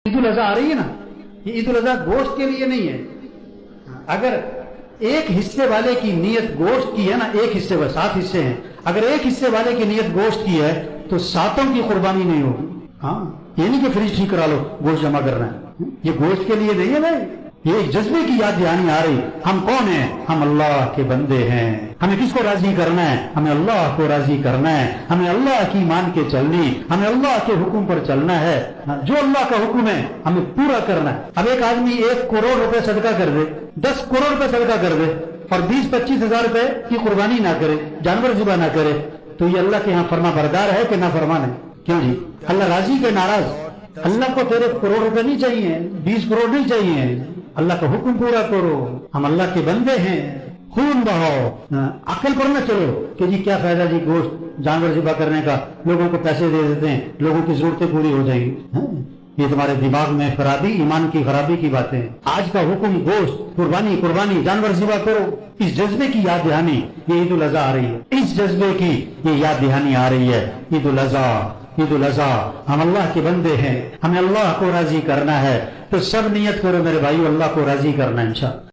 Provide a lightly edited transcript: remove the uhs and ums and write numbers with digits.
عید الاضحیٰ آ رہی ہے نا، یہ عید الاضحیٰ گوشت کے لیے نہیں ہے. اگر ایک حصے والے کی نیت گوشت کی ہے نا، ایک حصے والے 7 حصے ہیں، اگر ایک حصے والے کی نیت گوشت کی ہے تو 7 کی قربانی نہیں ہوگی. ہاں، یہ نہیں کہ فریج ٹھیک کرا لو گوشت جمع کرنا ہے، یہ گوشت کے لیے نہیں ہے بھائی. یہ ایک جذبے کی یاد دہانی آ رہی. ہم کون ہیں؟ ہم اللہ کے بندے ہیں. ہمیں کس کو راضی کرنا ہے؟ ہمیں اللہ کو راضی کرنا ہے. ہمیں اللہ کی مان کے چلنی، ہمیں اللہ کے حکم پر چلنا ہے. جو اللہ کا حکم ہے ہمیں پورا کرنا ہے. اب ایک آدمی 1 کروڑ روپے صدقہ کر دے، 10 کروڑ روپے صدقہ کر دے اور 20-25 ہزار روپے کی قربانی نہ کرے، جانور ذبح نہ کرے، تو یہ اللہ کے یہاں فرما بردار ہے کہ نافرمان ہے؟ کیوں جی؟ اللہ راضی کہ ناراض؟ اللہ کو تیرے کروڑ روپے نہیں چاہیے، 20 کروڑ نہیں چاہیے. اللہ کا حکم پورا کرو. ہم اللہ کے بندے ہیں. خون بہاؤ، عقل پر نہ چلو کہ جی کیا فائدہ جی گوشت جانور ذبح کرنے کا، لوگوں کو پیسے دے دیتے ہیں، لوگوں کی ضرورتیں پوری ہو جائیں گی. یہ تمہارے دماغ میں خرابی، ایمان کی خرابی کی باتیں ہیں. آج کا حکم گوشت، قربانی جانور ذبح کرو، اس جذبے کی یاد دہانی یہ عید الاضحیٰ آ رہی ہے. اس جذبے کی یہ یاد دہانی آ رہی ہے. عید الاضحیٰ ہم اللہ کے بندے ہیں، ہمیں اللہ کو راضی کرنا ہے. تو سب نیت کرو میرے بھائیو، اللہ کو راضی کرنا انشاءاللہ.